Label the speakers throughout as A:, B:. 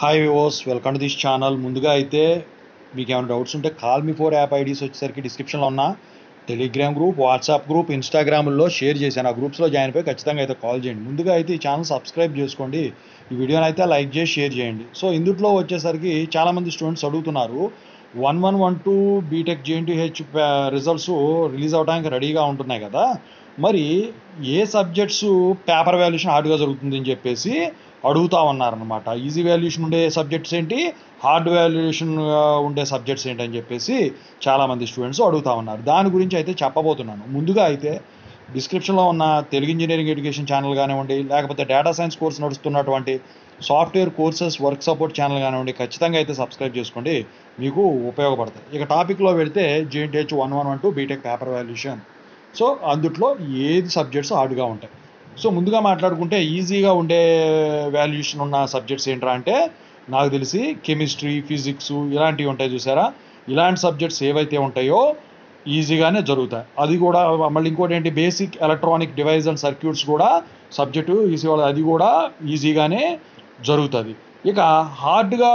A: Hi వివోస్, welcome to this channel. ముందుగా అయితే మీకు ఏమైనా డౌట్స్ ఉంటే call me four app IDs వచ్చేసరికి డిస్క్రిప్షన్లో ఉన్న టెలిగ్రామ్ గ్రూప్, వాట్సాప్ గ్రూప్, ఇన్స్టాగ్రామ్లో షేర్ చేశాను. ఆ గ్రూప్స్లో జాయిన్ అయిపోయి ఖచ్చితంగా అయితే కాల్ చేయండి. ముందుగా అయితే ఈ ఛానల్ సబ్స్క్రైబ్ చేసుకోండి, ఈ వీడియోని అయితే లైక్ చేసి షేర్ చేయండి. సో ఇందులో వచ్చేసరికి చాలామంది స్టూడెంట్స్ అడుగుతున్నారు, 1112 బీటెక్ జేఎన్టీహెచ్ రిజల్ట్స్ రిలీజ్ అవడానికి రెడీగా ఉంటున్నాయి కదా, మరి ఏ సబ్జెక్ట్స్ పేపర్ వాల్యుయేషన్ హార్డ్గా జరుగుతుందని చెప్పేసి అడుగుతా ఉన్నారనమాట. ఈజీ వాల్యుయేషన్ ఉండే సబ్జెక్ట్స్ ఏంటి, హార్డ్ వాల్యుయేషన్ ఉండే సబ్జెక్ట్స్ ఏంటి అని చెప్పేసి చాలామంది స్టూడెంట్స్ అడుగుతా ఉన్నారు. దాని గురించి అయితే చెప్పబోతున్నాను. ముందుగా అయితే డిస్క్రిప్షన్లో ఉన్న తెలుగు ఇంజనీరింగ్ ఎడ్యుకేషన్ ఛానల్ కానివ్వండి, లేకపోతే డేటా సైన్స్ కోర్స్ నడుస్తున్నటువంటి software courses work support channel కానివ్వండి, ఖచ్చితంగా అయితే సబ్స్క్రైబ్ చేసుకోండి, మీకు ఉపయోగపడతాయి. ఇక టాపిక్లో పెడితే JNTH 1112 BTech paper valuation. So అందుట్లో ఏది సబ్జెక్ట్స్ హార్డ్గా ఉంటాయి. సో ముందుగా మాట్లాడుకుంటే ఈజీగా ఉండే వాల్యుయేషన్ ఉన్న సబ్జెక్ట్స్ ఏంట్రా అంటే, నాకు తెలిసి కెమిస్ట్రీ, ఫిజిక్స్ ఇలాంటివి ఉంటాయి చూసారా, ఇలాంటి సబ్జెక్ట్స్ ఏవైతే ఉంటాయో ఈజీగానే జరుగుతాయి. అది కూడా మళ్ళీ ఇంకోటి ఏంటి, basic electronic device and circuits కూడా సబ్జెక్టు ఈజీ, అది కూడా ఈజీగానే జరుగుతుంది. ఇక హార్డ్గా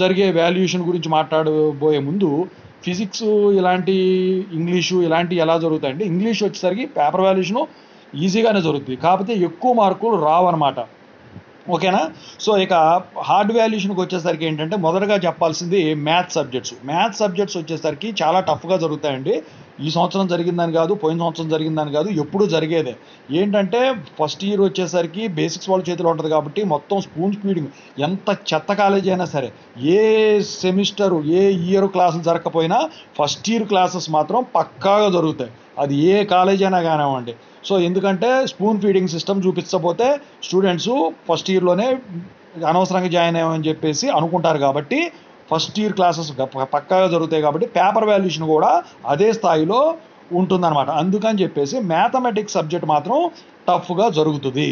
A: జరిగే వాల్యుయేషన్ గురించి మాట్లాడబోయే ముందు ఫిజిక్స్ ఇలాంటి, ఇంగ్లీషు ఇలాంటివి ఎలా జరుగుతాయంటే, ఇంగ్లీష్ వచ్చేసరికి పేపర్ వాల్యుయేషను ఈజీగానే జరుగుతుంది, కాకపోతే ఎక్కువ మార్కులు రావన్నమాట. ఓకేనా. సో ఇక హార్డ్ వాల్యుయేషన్కి వచ్చేసరికి ఏంటంటే, మొదటగా చెప్పాల్సింది మ్యాథ్స్ సబ్జెక్ట్స్ వచ్చేసరికి చాలా టఫ్గా జరుగుతాయండి. ఈ సంవత్సరం జరిగిందని కాదు, పోయిన సంవత్సరం జరిగిందని కాదు, ఎప్పుడు జరిగేదే. ఏంటంటే ఫస్ట్ ఇయర్ వచ్చేసరికి బేసిక్స్ వాళ్ళ చేతిలో ఉంటుంది కాబట్టి మొత్తం స్పూన్ స్పీడింగ్. ఎంత చెత్త కాలేజీ అయినా సరే, ఏ సెమిస్టరు ఏ ఇయర్ క్లాసులు జరగకపోయినా ఫస్ట్ ఇయర్ క్లాసెస్ మాత్రం పక్కాగా జరుగుతాయి, అది ఏ కాలేజీ అయినా కానివ్వండి. సో ఎందుకంటే స్పూన్ ఫీడింగ్ సిస్టమ్ చూపించకపోతే స్టూడెంట్స్ ఫస్ట్ ఇయర్లోనే అనవసరంగా జాయిన్ అయ్యామని చెప్పేసి అనుకుంటారు, కాబట్టి ఫస్ట్ ఇయర్ క్లాసెస్ పక్కాగా జరుగుతాయి, కాబట్టి పేపర్ వాల్యుయేషన్ కూడా అదే స్థాయిలో ఉంటుందన్నమాట. అందుకని చెప్పేసి మ్యాథమెటిక్స్ సబ్జెక్ట్ మాత్రం టఫ్గా జరుగుతుంది.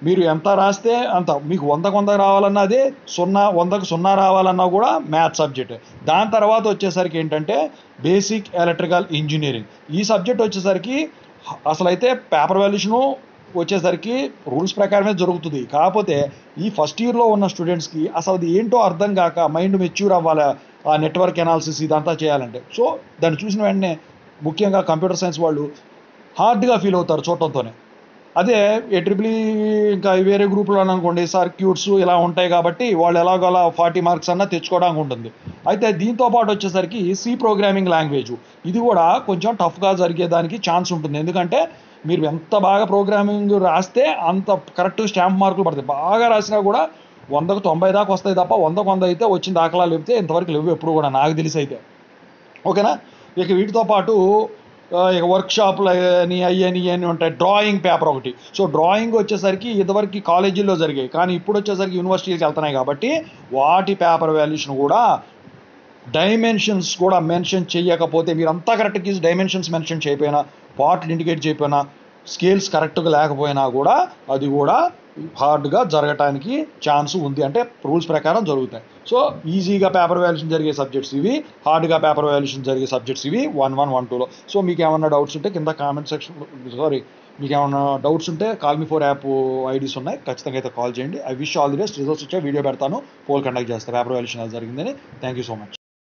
A: మీరు ఎంత రాస్తే అంత, మీకు 100 రావాలన్నా అదే, 100 రావాలన్నా కూడా మ్యాథ్స్ సబ్జెక్ట్. దాని తర్వాత వచ్చేసరికి ఏంటంటే బేసిక్ ఎలక్ట్రికల్ ఇంజనీరింగ్. ఈ సబ్జెక్ట్ వచ్చేసరికి అసలైతే పేపర్ వాల్యుయేషను వచ్చేసరికి రూల్స్ ప్రకారమే జరుగుతుంది, కాకపోతే ఈ ఫస్ట్ ఇయర్లో ఉన్న స్టూడెంట్స్కి అసలు అది ఏంటో అర్థం కాక మైండ్ మెచ్యూర్ అవ్వాలి, ఆ నెట్వర్క్ అనాలిసిస్ ఇదంతా చేయాలంటే. సో దాన్ని చూసిన వెంటనే ముఖ్యంగా కంప్యూటర్ సైన్స్ వాళ్ళు హార్డ్గా ఫీల్ అవుతారు చూడటంతోనే. అదే ఏట్రిపుల్ ఇంకా వేరే గ్రూపులో అనుకోండి, సర్క్యూట్స్ ఇలా ఉంటాయి కాబట్టి వాళ్ళు ఎలాగోలా 40 మార్క్స్ అన్నా తెచ్చుకోవడానికి ఉంటుంది. అయితే దీంతో పాటు వచ్చేసరికి సి ప్రోగ్రామింగ్ లాంగ్వేజ్, ఇది కూడా కొంచెం టఫ్గా జరిగేదానికి ఛాన్స్ ఉంటుంది. ఎందుకంటే మీరు ఎంత బాగా ప్రోగ్రామింగ్ రాస్తే అంత కరెక్ట్ స్టాంప్ మార్కులు పడతాయి. బాగా రాసినా కూడా 100కు 90 దాకా వస్తాయి తప్ప 100కు 100 అయితే వచ్చిన దాఖలాలు లేకపోతే ఇంతవరకు లేవు ఎప్పుడు కూడా, నాకు తెలిసి అయితే. ఓకేనా. ఇక వీటితో పాటు ఇక వర్క్షాప్లు అని అయ్యని ఉంటాయి. డ్రాయింగ్ పేపర్ ఒకటి. సో డ్రాయింగ్ వచ్చేసరికి ఇదివరకు కాలేజీల్లో జరిగాయి, కానీ ఇప్పుడు వచ్చేసరికి యూనివర్సిటీకి వెళ్తున్నాయి కాబట్టి వాటి పేపర్ వాల్యుయేషన్ కూడా డైమెన్షన్స్ కూడా మెన్షన్ చేయకపోతే, మీరు అంతా కరెక్ట్గా డైమెన్షన్స్ మెన్షన్ చేయకపోయినా, పార్ట్లు ఇండికేట్ చేయకపోయినా, స్కేల్స్ కరెక్ట్గా లేకపోయినా కూడా అది కూడా హార్డ్గా జరగటానికి ఛాన్స్ ఉంది, అంటే రూల్స్ ప్రకారం జరుగుతాయి. సో ఈజీగా పేపర్ వాల్యుయేషన్ జరిగే సబ్జెక్ట్స్ ఇవి, హార్డ్గా పేపర్ వాల్యుయేషన్ జరిగే సబ్జెక్ట్స్ ఇవి 1112లో. సో మీకు ఏమన్నా డౌట్స్ ఉంటే కింద కామెంట్ సెక్షన్, మీకు ఏమన్నా డౌట్స్ ఉంటే call me four app IDs ఉన్నాయి, ఖచ్చితంగా అయితే కాల్ చేయండి. I wish all the best. Results వచ్చే వీడియో పెడతాను, పోల్ కండక్ట్ చేస్తాను పేపర్ వాల్యుయేషన్ ఎలా జరిగిందని. Thank you so much.